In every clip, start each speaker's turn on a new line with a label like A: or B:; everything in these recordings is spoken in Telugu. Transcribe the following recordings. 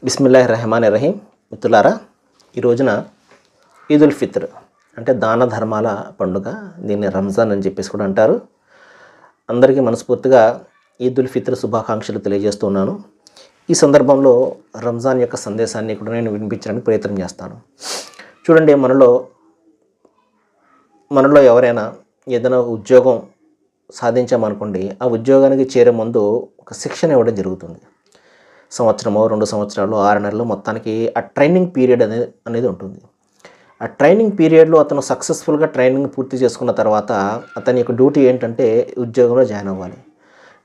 A: బిస్మిల్లాహిర్రహమానిర్రహీం. మిత్రులారా, ఈ రోజున ఈదుల్ ఫిత్ర్ అంటే దాన ధర్మాల పండుగ. దీన్ని రంజాన్ అని చెప్పేసి కూడా అంటారు. అందరికీ మనస్ఫూర్తిగా ఈదుల్ ఫిత్ర్ శుభాకాంక్షలు తెలియజేస్తున్నాను. ఈ సందర్భంలో రంజాన్ యొక్క సందేశాన్ని కూడా నేను వినిపించడానికి ప్రయత్నం చేస్తాను. చూడండి, మనలో ఎవరైనా ఏదైనా ఉద్యోగం సాధించామనుకోండి, ఆ ఉద్యోగానికి చేరే ముందు ఒక శిక్షణ ఇవ్వడం జరుగుతుంది. సంవత్సరమో 2 సంవత్సరాలు 6 నెలలు మొత్తానికి ఆ ట్రైనింగ్ పీరియడ్ అనేది ఉంటుంది. ఆ ట్రైనింగ్ పీరియడ్లో అతను సక్సెస్ఫుల్గా ట్రైనింగ్ పూర్తి చేసుకున్న తర్వాత అతని యొక్క డ్యూటీ ఏంటంటే ఉద్యోగంలో జాయిన్ అవ్వాలి.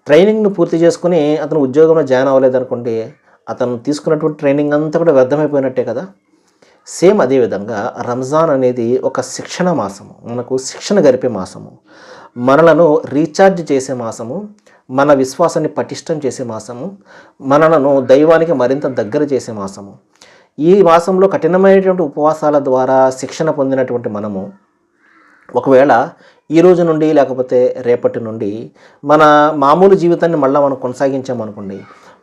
A: ట్రైనింగ్ను పూర్తి చేసుకుని అతను ఉద్యోగంలో జాయిన్ అవ్వలేదనుకోండి, అతను తీసుకున్నటువంటి ట్రైనింగ్ అంతా కూడా వ్యర్థమైపోయినట్టే కదా. సేమ్ అదేవిధంగా రంజాన్ అనేది ఒక శిక్షణ మాసము, మనకు శిక్షణ గరిపే మాసము, మనలను రీఛార్జ్ చేసే మాసము, మన విశ్వాసాన్ని పటిష్టం చేసే మాసము, మనలను దైవానికి మరింత దగ్గర చేసే మాసము. ఈ మాసంలో కఠినమైనటువంటి ఉపవాసాల ద్వారా శిక్షణ పొందినటువంటి మనము ఒకవేళ ఈ రోజు నుండి లేకపోతే రేపటి నుండి మన మామూలు జీవితాన్ని మళ్ళీ మనం కొనసాగించామనుకోండి,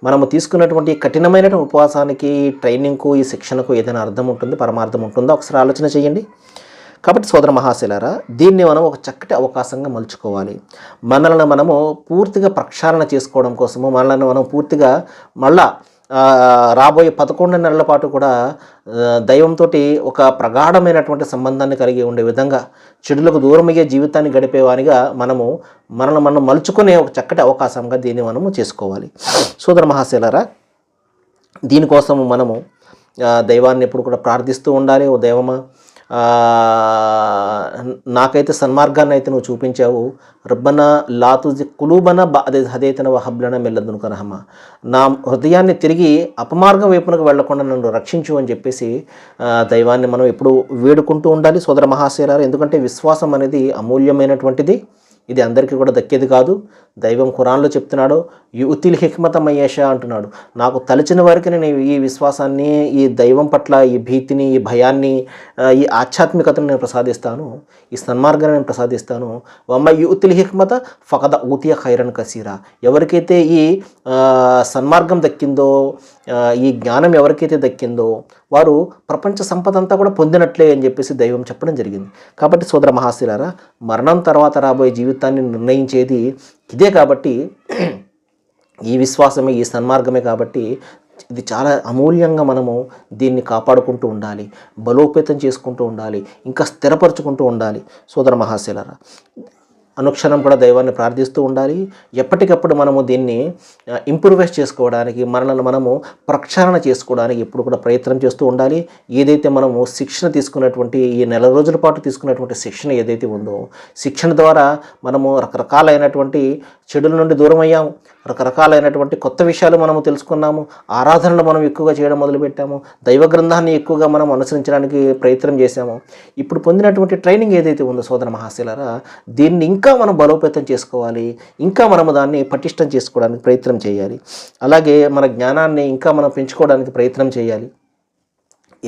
A: మనము తీసుకున్నటువంటి కఠినమైనటువంటి ఉపవాసానికి, ట్రైనింగ్కు, ఈ శిక్షణకు ఏదైనా అర్థం ఉంటుంది, పరమార్థం ఉంటుందో ఒకసారి ఆలోచన చేయండి. కాబట్టి సోదర మహాశిలారా, దీన్ని మనం ఒక చక్కటి అవకాశంగా మలుచుకోవాలి. మనల్ని మనము పూర్తిగా ప్రక్షాళన చేసుకోవడం కోసము, మనల్ని మనం పూర్తిగా మళ్ళా రాబోయే 11 నెలల పాటు కూడా దైవంతో ఒక ప్రగాఢమైనటువంటి సంబంధాన్ని కలిగి ఉండే విధంగా, చెడులకు దూరమయ్యే జీవితాన్ని గడిపేవానిగా మనల్ని మనం మలుచుకునే ఒక చక్కటి అవకాశంగా దీన్ని మనము చేసుకోవాలి. సోదర మహాశిలారా, దీనికోసము మనము దైవాన్ని ఎప్పుడు కూడా ప్రార్థిస్తూ ఉండాలి. ఓ దైవమా, నాకైతే సన్మార్గాన్ని అయితే నువ్వు చూపించావు. రబ్బనా లా తుజిగ్ కులూబనా బఅద్ ఇద్ హదైతనా వహబ్ లనా మిన్ లదున్క రహమా, నా హృదయాన్ని తిరిగి అపమార్గం వైపునకు వెళ్లకుండా నన్ను రక్షించు అని చెప్పేసి దైవాన్ని మనం ఎప్పుడు వేడుకుంటూ ఉండాలి. సోదర మహాశిలారా, ఎందుకంటే విశ్వాసం అనేది అమూల్యమైనటువంటిది. ఇది అందరికీ కూడా దక్కేది కాదు. దైవం ఖురాన్లో చెప్తున్నాడు, యుతిల్ హిక్మత మయ్యేషా అంటున్నాడు. నాకు తలచిన వారికి నేను ఈ విశ్వాసాన్ని, ఈ దైవం పట్ల ఈ భీతిని, ఈ భయాన్ని, ఈ ఆధ్యాత్మికతను నేను ప్రసాదిస్తాను, ఈ సన్మార్గాన్ని నేను ప్రసాదిస్తాను. వమ్మ యుతిల్ హిక్మత ఫకద ఊతియ ఖైరన్ కసీరా, ఎవరికైతే ఈ సన్మార్గం దక్కిందో, ఈ జ్ఞానం ఎవరికైతే దక్కిందో వారు ప్రపంచ సంపద అంతా కూడా పొందినట్లే అని చెప్పేసి దైవం చెప్పడం జరిగింది. కాబట్టి సోదర మహాశిలారా, మరణం తర్వాత రాబోయే జీవితాన్ని నిర్ణయించేది ఇదే. కాబట్టి ఈ విశ్వాసమే, ఈ సన్మార్గమే. కాబట్టి ఇది చాలా అమూల్యంగా మనము దీన్ని కాపాడుకుంటూ ఉండాలి, బలోపేతం చేసుకుంటూ ఉండాలి, ఇంకా స్థిరపరచుకుంటూ ఉండాలి. సోదర మహాశిలారా, అనుక్షణం కూడా దైవాన్ని ప్రార్థిస్తూ ఉండాలి. ఎప్పటికప్పుడు మనము దీన్ని ఇంప్రూవైజ్ చేసుకోవడానికి, మనల్ని మనము ప్రక్షాళన చేసుకోవడానికి ఎప్పుడు కూడా ప్రయత్నం చేస్తూ ఉండాలి. ఏదైతే మనము శిక్షణ తీసుకున్నటువంటి, ఈ 4 రోజుల పాటు తీసుకున్నటువంటి శిక్షణ ఏదైతే ఉందో, శిక్షణ ద్వారా మనము రకరకాలైనటువంటి చెడుల నుండి దూరం అయ్యాము, రకరకాలైనటువంటి కొత్త విషయాలు మనము తెలుసుకున్నాము, ఆరాధనలు మనం ఎక్కువగా చేయడం మొదలుపెట్టాము, దైవ గ్రంథాన్ని ఎక్కువగా మనం అనుసరించడానికి ప్రయత్నం చేశాము. ఇప్పుడు పొందినటువంటి ట్రైనింగ్ ఏదైతే ఉందో సోదర మహాశిలారా, దీన్ని ఇంకా మనం బలోపేతం చేసుకోవాలి, ఇంకా మనము దాన్ని పటిష్టం చేసుకోవడానికి ప్రయత్నం చేయాలి. అలాగే మన జ్ఞానాన్ని ఇంకా మనం పెంచుకోవడానికి ప్రయత్నం చేయాలి.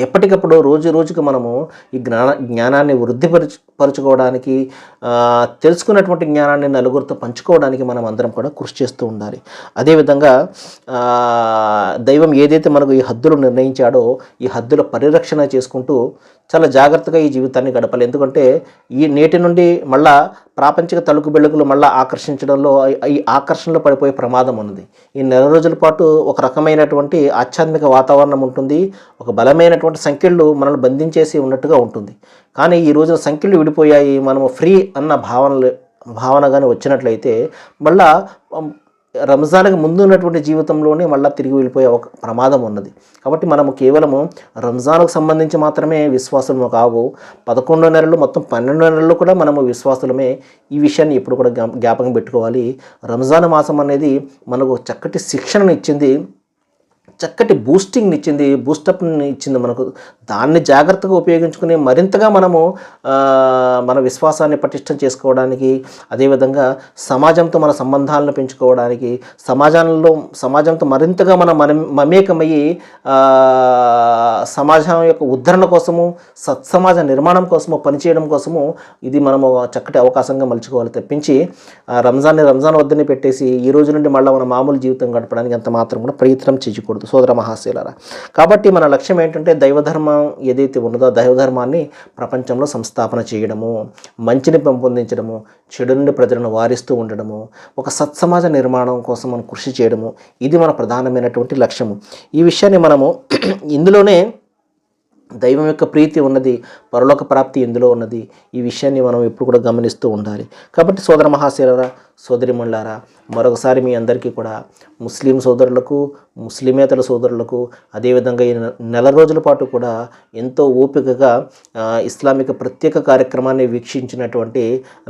A: ఎప్పటికప్పుడు రోజుకు మనము ఈ జ్ఞానాన్ని వృద్ధిపరచుకోవడానికి, తెలుసుకున్నటువంటి జ్ఞానాన్ని నలుగురితో పంచుకోవడానికి మనం అందరం కూడా కృషి చేస్తూ ఉండాలి. అదేవిధంగా దైవం ఏదైతే మనకు ఈ హద్దులు నిర్ణయించాడో, ఈ హద్దుల పరిరక్షణ చేసుకుంటూ చాలా జాగ్రత్తగా ఈ జీవితాన్ని గడపాలి. ఎందుకంటే ఈ నేటి నుండి మళ్ళా ప్రాపంచిక తలుకు బెళ్ళకులు మళ్ళీ ఆకర్షించడంలో, ఈ ఆకర్షణలో పడిపోయే ప్రమాదం ఉన్నది. ఈ 4 రోజుల పాటు ఒక రకమైనటువంటి ఆధ్యాత్మిక వాతావరణం ఉంటుంది, ఒక బలమైనటువంటి సంఖ్యలు మనల్ని బంధించేసి ఉన్నట్టుగా ఉంటుంది. కానీ ఈ రోజున సంఖ్యలు విడిపోయాయి, మనము ఫ్రీ అన్న భావన కానీ వచ్చినట్లయితే మళ్ళా రంజాన్కి ముందు ఉన్నటువంటి జీవితంలోనే మళ్ళీ తిరిగి వెళ్ళిపోయే ఒక ప్రమాదం ఉన్నది. కాబట్టి మనము కేవలము రంజాన్కు సంబంధించి మాత్రమే విశ్వాసులము కావు, 11 నెలలు మొత్తం 12 నెలలు కూడా మనము విశ్వాసులమే. ఈ విషయాన్ని ఎప్పుడు కూడా జ్ఞాపకం పెట్టుకోవాలి. రంజాన్ మాసం అనేది మనకు చక్కటి శిక్షణను ఇచ్చింది, చక్కటి బూస్టింగ్ని ఇచ్చింది, బూస్టప్ని ఇచ్చింది మనకు. దాన్ని జాగ్రత్తగా ఉపయోగించుకుని మరింతగా మనము మన విశ్వాసాన్ని పటిష్టం చేసుకోవడానికి, అదేవిధంగా సమాజంతో మన సంబంధాలను పెంచుకోవడానికి, సమాజంతో మరింతగా మమేకమయ్యి సమాజం యొక్క ఉద్ధరణ కోసము, సత్సమాజ నిర్మాణం కోసము పనిచేయడం కోసము ఇది మనము చక్కటి అవకాశంగా మలుచుకోవాలి. తప్పించి రంజాన్ వద్దని పెట్టేసి ఈ రోజు నుండి మళ్ళీ మన మామూలు జీవితం గడపడానికి ఎంత మాత్రం కూడా ప్రయత్నం చేయకూడదు. సోదర మహాశీలరా. కాబట్టి మన లక్ష్యం ఏంటంటే దైవధర్మం ఏదైతే ఉన్నదో దైవధర్మాన్ని ప్రపంచంలో సంస్థాపన చేయడము, మంచిని పెంపొందించడము, చెడు నుండి ప్రజలను వారిస్తూ ఉండడము, ఒక సత్సమాజ నిర్మాణం కోసం మనం కృషి చేయడము, ఇది మన ప్రధానమైనటువంటి లక్ష్యము. ఈ విషయాన్ని మనము ఇందులోనే దైవం యొక్క ప్రీతి ఉన్నది, పరలోక ప్రాప్తి ఇందులో ఉన్నది. ఈ విషయాన్ని మనం ఎప్పుడు కూడా గమనిస్తూ ఉండాలి. కాబట్టి సోదర మహాశీలరా, సోదరిమణులారా, మరొకసారి మీ అందరికీ కూడా ముస్లిం సోదరులకు, ముస్లిమేతర సోదరులకు, అదేవిధంగా ఈ నెల రోజుల పాటు కూడా ఎంతో ఓపికగా ఇస్లామిక ప్రత్యేక కార్యక్రమాన్ని వీక్షించినటువంటి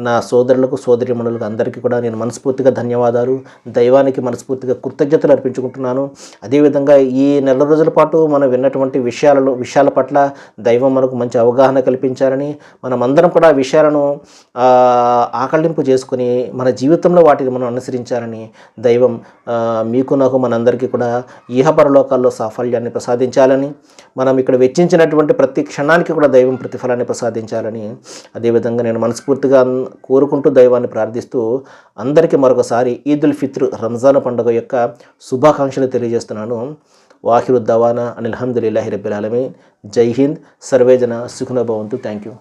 A: నా సోదరులకు, సోదరిమణులకు అందరికీ కూడా నేను మనస్ఫూర్తిగా ధన్యవాదాలు, దైవానికి మనస్ఫూర్తిగా కృతజ్ఞతలు అర్పించుకుంటున్నాను. అదేవిధంగా ఈ నెల రోజుల పాటు మనం విన్నటువంటి విషయాల పట్ల దైవం మనకు మంచి అవగాహన కల్పించాలని, మనమందరం కూడా ఆ విషయాలను ఆకళింపు చేసుకుని మన జీవితంలో వాటిని మనం అనుసరించాలని దైవం మీకు నాకు మనందరికీ కూడా ఇహపరలోకాల్లో సాఫల్యాన్ని ప్రసాదించాలని, మనం ఇక్కడ వెచ్చించినటువంటి ప్రతి క్షణానికి కూడా దైవం ప్రతిఫలాన్ని ప్రసాదించాలని అదేవిధంగా నేను మనస్ఫూర్తిగా కోరుకుంటూ దైవాన్ని ప్రార్థిస్తూ అందరికీ మరొకసారి ఈదుల్ ఫిత్ర్ రంజాన్ పండుగ యొక్క శుభాకాంక్షలు తెలియజేస్తున్నాను. వాహిరు దవానా అనిల్ హమ్దులిల్లాహి రబ్బిల్ ఆలమీన్. జై హింద్. సర్వేజన సుఖినో భవంతు. Thank you.